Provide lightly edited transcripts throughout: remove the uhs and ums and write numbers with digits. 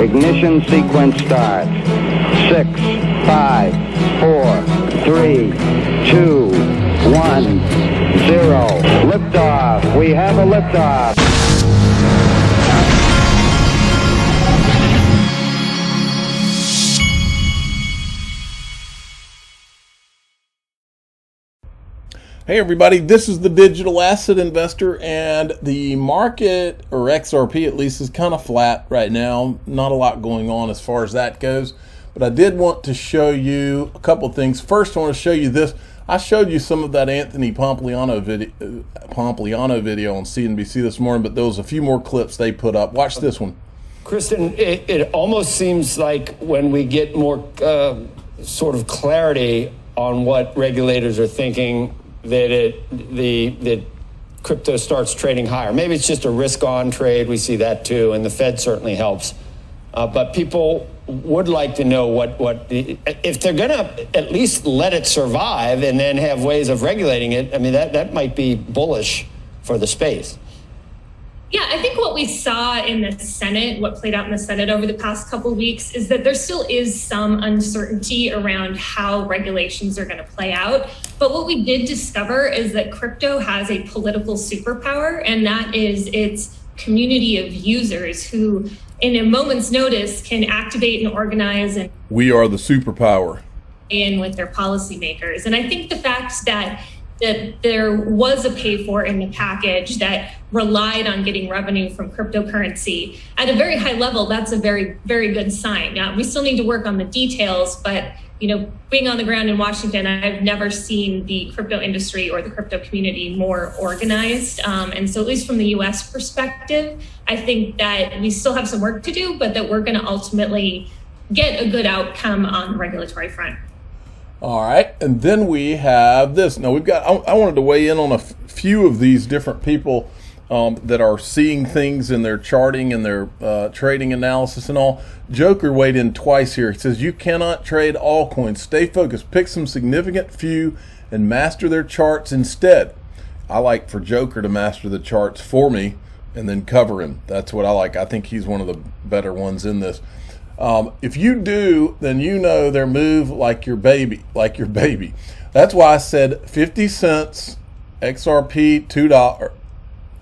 Ignition sequence starts. 6, 5, 4, 3, 2, 1, 0. Liftoff. We have a liftoff. Hey everybody, this is the digital asset investor, and the market, or XRP at least, is kind of flat right now. Not a lot going on as far as that goes, but I did want to show you a couple things. First, I want to show you this. I showed you some of that Anthony Pompliano video on CNBC this morning, but there was a few more clips they put up. Watch this one. Kristen, it almost seems like when we get more sort of clarity on what regulators are thinking, that crypto starts trading higher. Maybe it's just a risk-on trade. We see that too, and the Fed certainly helps. But people would like to know if they're going to at least let it survive and then have ways of regulating it. I mean, that might be bullish for the space. Yeah, I think what we saw in the Senate, what played out in the Senate over the past couple of weeks, is that there still is some uncertainty around how regulations are going to play out. But what we did discover is that crypto has a political superpower, and that is its community of users who, in a moment's notice, can activate and organize. And we are the superpower. In with their policymakers. And I think the fact that there was a pay for in the package that relied on getting revenue from cryptocurrency at a very high level, that's a very, very good sign. Now, we still need to work on the details, but being on the ground in Washington, I've never seen the crypto industry or the crypto community more organized. And so at least from the US perspective, I think that we still have some work to do, but that we're going to ultimately get a good outcome on the regulatory front. All right, and then we have this. Now I wanted to weigh in on a few of these different people that are seeing things in their charting and their trading analysis and all. Joker weighed in twice here. He says, you cannot trade all coins. Stay focused. Pick some significant few and master their charts instead. I like for Joker to master the charts for me and then cover him. That's what I like. I think he's one of the better ones in this. If you do, then their move like your baby. That's why I said 50 cents, XRP $2.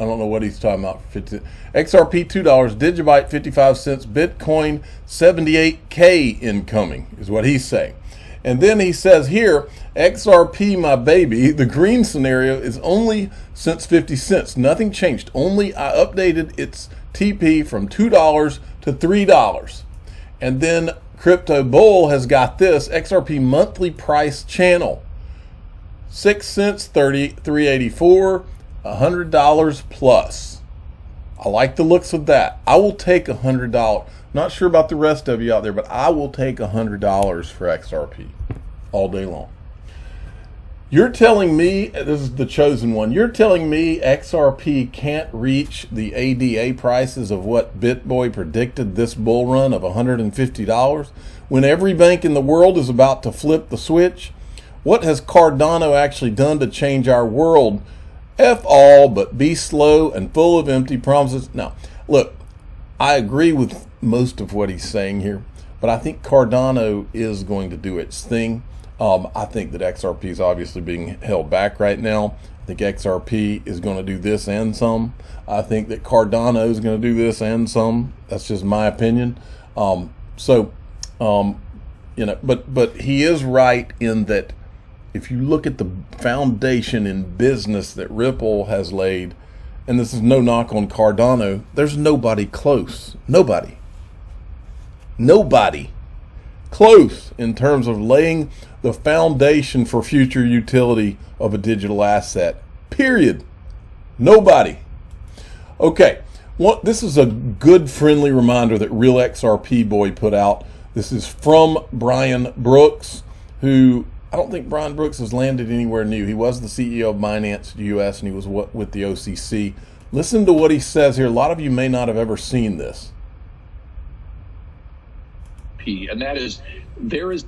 I don't know what he's talking about. XRP $2, Digibyte 55 cents, Bitcoin 78K incoming is what he's saying. And then he says here, XRP my baby, the green scenario is only since 50 cents. Nothing changed. Only I updated its TP from $2 to $3. And then Crypto Bull has got this XRP monthly price channel, 6 cents, 384, $100 plus. I like the looks of that. I will take $100. Not sure about the rest of you out there, but I will take $100 for XRP all day long. You're telling me, this is the chosen one, you're telling me XRP can't reach the ADA prices of what BitBoy predicted this bull run of $150 when every bank in the world is about to flip the switch? What has Cardano actually done to change our world? F all, but be slow and full of empty promises. Now, look, I agree with most of what he's saying here, but I think Cardano is going to do its thing. I think that XRP is obviously being held back right now. I think XRP is going to do this and some. I think that Cardano is going to do this and some. That's just my opinion. But he is right in that if you look at the foundation in business that Ripple has laid, and this is no knock on Cardano, there's nobody close. Nobody close in terms of laying the foundation for future utility of a digital asset. Period. Nobody. Okay. This is a good friendly reminder that Real XRP Boy put out. This is from Brian Brooks, who I don't think Brian Brooks has landed anywhere new. He was the CEO of Binance US, and he was with the OCC. Listen to what he says here. A lot of you may not have ever seen this. And that is, there is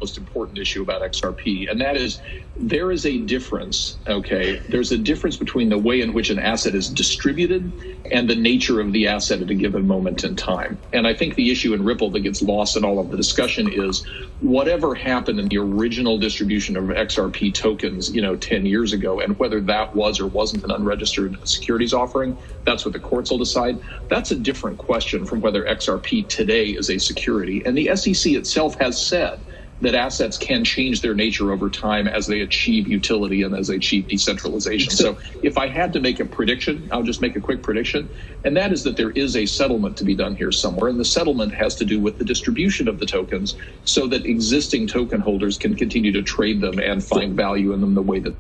most important issue about XRP, and that is there is a difference, okay? There's a difference between the way in which an asset is distributed and the nature of the asset at a given moment in time. And I think the issue in Ripple that gets lost in all of the discussion is whatever happened in the original distribution of XRP tokens, 10 years ago, and whether that was or wasn't an unregistered securities offering, that's what the courts will decide. That's a different question from whether XRP today is a security. And the SEC itself has said that assets can change their nature over time as they achieve utility and as they achieve decentralization. So if I had to make a prediction, I'll just make a quick prediction, and that is that there is a settlement to be done here somewhere, and the settlement has to do with the distribution of the tokens so that existing token holders can continue to trade them and find value in them the way that...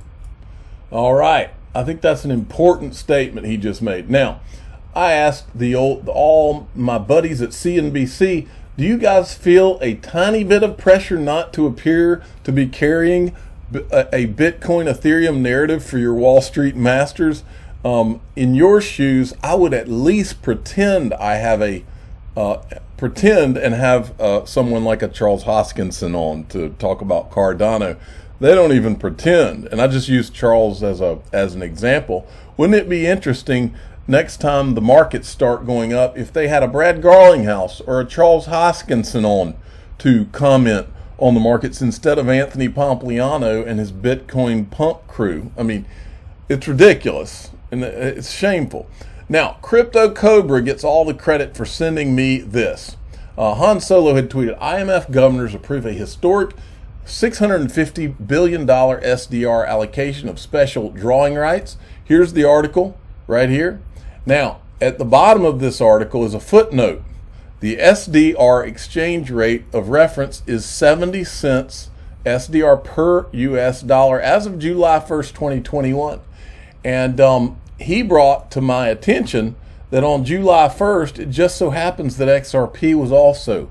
All right. I think that's an important statement he just made. Now, I asked all my buddies at CNBC, do you guys feel a tiny bit of pressure not to appear to be carrying a Bitcoin Ethereum narrative for your Wall Street masters? In your shoes, I would at least pretend I have someone like a Charles Hoskinson on to talk about Cardano. They don't even pretend, and I just use Charles as an example. Wouldn't it be interesting next time the markets start going up if they had a Brad Garlinghouse or a Charles Hoskinson on to comment on the markets instead of Anthony Pompliano and his Bitcoin pump crew? I mean, it's ridiculous and it's shameful. Now, Crypto Cobra gets all the credit for sending me this. Han Solo had tweeted, IMF governors approve a historic $650 billion SDR allocation of special drawing rights. Here's the article right here. Now, at the bottom of this article is a footnote. The SDR exchange rate of reference is 70 cents SDR per US dollar as of July 1st, 2021. And he brought to my attention that on July 1st, it just so happens that XRP was also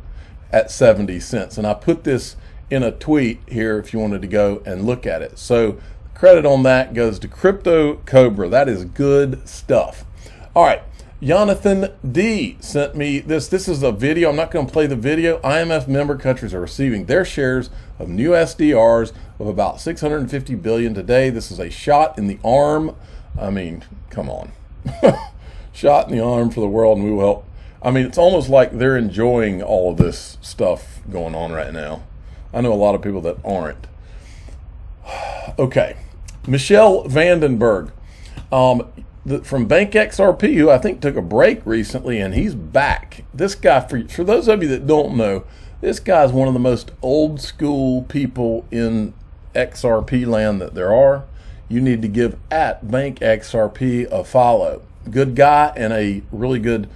at 70 cents. And I put this in a tweet here if you wanted to go and look at it. So credit on that goes to Crypto Cobra. That is good stuff. All right, Jonathan D sent me this. This is a video. I'm not going to play the video. IMF member countries are receiving their shares of new SDRs of about $650 billion today. This is a shot in the arm. I mean, come on. Shot in the arm for the world, and we will help. I mean, it's almost like they're enjoying all of this stuff going on right now. I know a lot of people that aren't. Okay, Michelle Vandenberg from Bank XRP, who I think took a break recently, and he's back. This guy, for those of you that don't know, this guy is one of the most old school people in XRP land that there are. You need to give at Bank XRP a follow. Good guy and a really good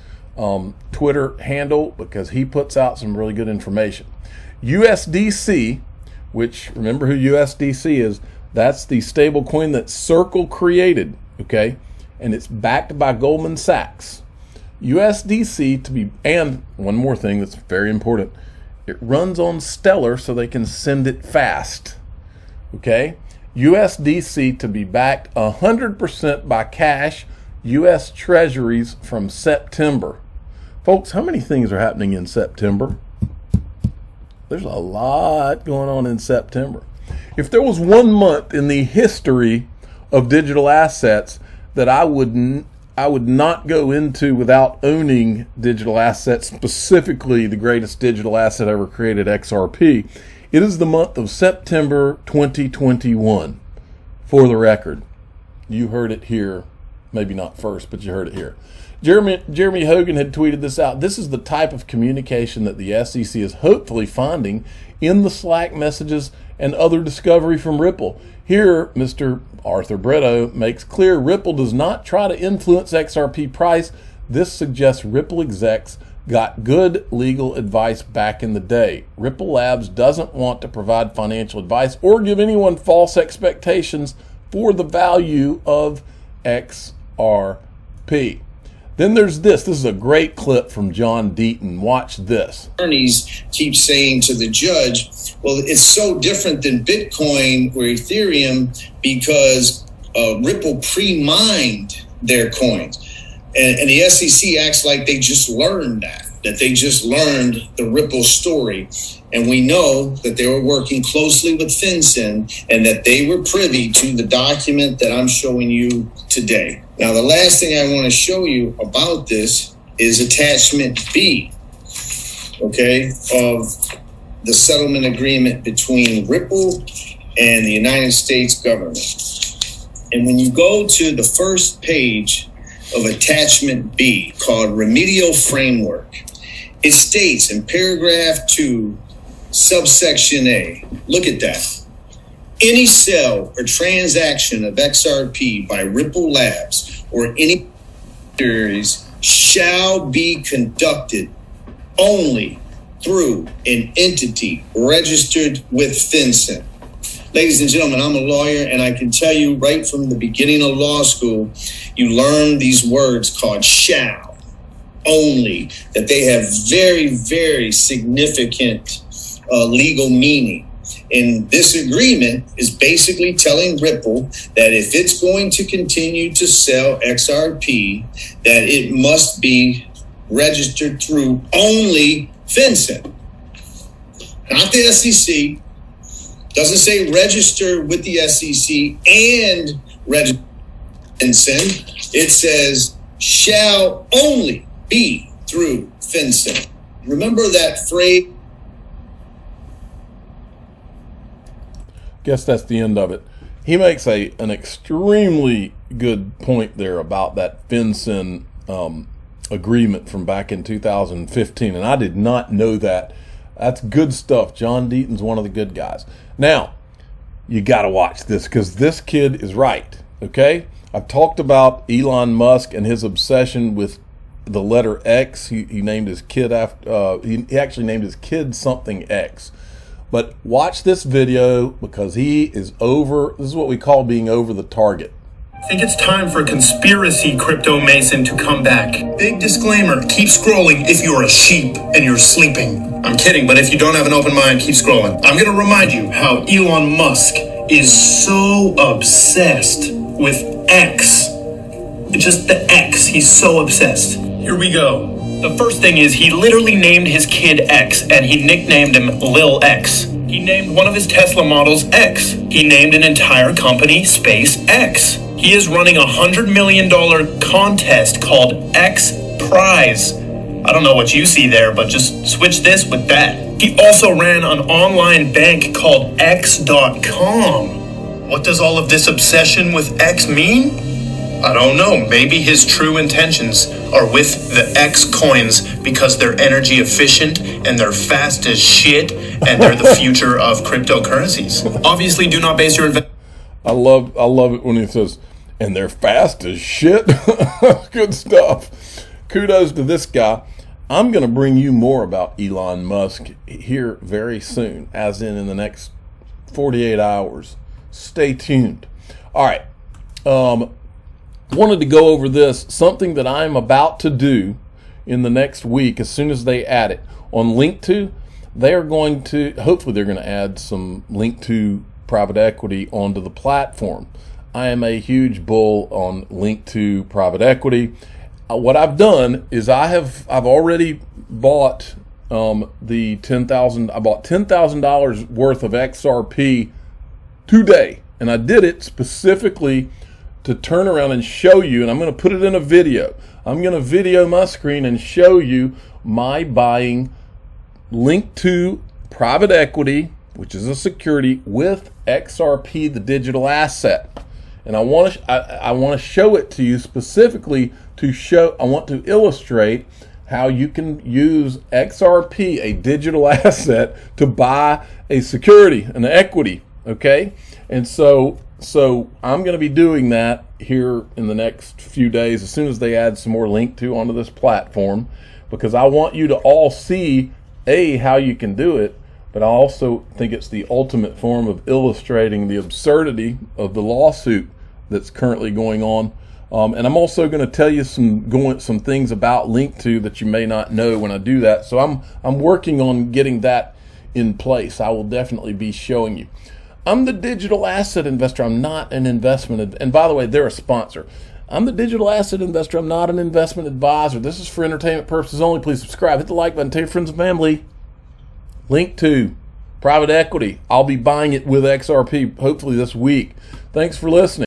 Twitter handle because he puts out some really good information. USDC, which remember who USDC is, that's the stable coin that Circle created, okay? And it's backed by Goldman Sachs. USDC to be, and one more thing that's very important, it runs on Stellar so they can send it fast, okay? USDC to be backed 100% by cash, U.S. Treasuries from September. Folks, how many things are happening in September? There's a lot going on in September. If there was 1 month in the history of digital assets that I would not go into without owning digital assets, specifically the greatest digital asset ever created, XRP, it is the month of September 2021. For the record, you heard it here, maybe not first, but you heard it here. Jeremy Hogan had tweeted this out. This is the type of communication that the SEC is hopefully finding in the Slack messages and other discovery from Ripple. Here, Mr. AHBritto makes clear Ripple does not try to influence XRP price. This suggests Ripple execs got good legal advice back in the day. Ripple Labs doesn't want to provide financial advice or give anyone false expectations for the value of XRP. Then there's this. This is a great clip from John Deaton. Watch this. Attorneys keep saying to the judge, well, it's so different than Bitcoin or Ethereum because Ripple pre-mined their coins. And the SEC acts like they just learned that they just learned the Ripple story. And we know that they were working closely with FinCEN and that they were privy to the document that I'm showing you today. Now, the last thing I want to show you about this is attachment B, okay, of the settlement agreement between Ripple and the United States government. And when you go to the first page of attachment B, called Remedial Framework, it states in paragraph 2, subsection A, look at that. Any sale or transaction of XRP by Ripple Labs or any subsidiaries shall be conducted only through an entity registered with FinCEN. Ladies and gentlemen, I'm a lawyer, and I can tell you right from the beginning of law school, you learn these words called shall, only, that they have very, very significant legal meaning. And this agreement is basically telling Ripple that if it's going to continue to sell XRP, that it must be registered through only FinCEN, not the SEC. Doesn't say register with the SEC and register FinCEN. It says shall only be through FinCEN. Remember that phrase? Guess that's the end of it. He makes an extremely good point there about that FinCEN agreement from back in 2015, and I did not know that. That's good stuff. John Deaton's one of the good guys. Now, you got to watch this because this kid is right, okay? I've talked about Elon Musk and his obsession with the letter X. He named his kid after, he actually named his kid something X. But watch this video because he is over, this is what we call being over the target. I think it's time for a conspiracy crypto mason to come back. Big disclaimer, keep scrolling if you're a sheep and you're sleeping. I'm kidding, but if you don't have an open mind, keep scrolling. I'm going to remind you how Elon Musk is so obsessed with X. Just the X, he's so obsessed. Here we go. The first thing is he literally named his kid X, and he nicknamed him Lil X. He named one of his Tesla models X. He named an entire company SpaceX. He is running a $100 million contest called X Prize. I don't know what you see there, but just switch this with that. He also ran an online bank called X.com. What does all of this obsession with X mean? I don't know. Maybe his true intentions are with the X coins because they're energy efficient and they're fast as shit and they're the future of cryptocurrencies. Obviously, do not base your investment. I love it when he says, and they're fast as shit. Good stuff. Kudos to this guy. I'm going to bring you more about Elon Musk here very soon, as in the next 48 hours. Stay tuned. All right. Wanted to go over this, something that I'm about to do in the next week as soon as they add it. On Link2, they are going to, hopefully they're going to add some Link2 private equity onto the platform. I am a huge bull on Link2 private equity. What I've done is I've already bought the $10,000. I bought $10,000 worth of XRP today, and I did it specifically to turn around and show you, and I'm going to put it in a video. I'm going to video my screen and show you my buying Link2 private equity, which is a security, with XRP, the digital asset. And I want to show it to you specifically to show, I want to illustrate how you can use XRP, a digital asset, to buy a security, an equity, okay? And so I'm going to be doing that here in the next few days as soon as they add some more Link2 onto this platform, because I want you to all see, A, how you can do it, but I also think it's the ultimate form of illustrating the absurdity of the lawsuit that's currently going on. And I'm also going to tell you some things about Link2 that you may not know when I do that. So I'm working on getting that in place. I will definitely be showing you. I'm the digital asset investor. I'm not an investment. And by the way, they're a sponsor. I'm the digital asset investor. I'm not an investment advisor. This is for entertainment purposes only. Please subscribe. Hit the like button. Tell your friends and family. Link to private equity. I'll be buying it with XRP hopefully this week. Thanks for listening.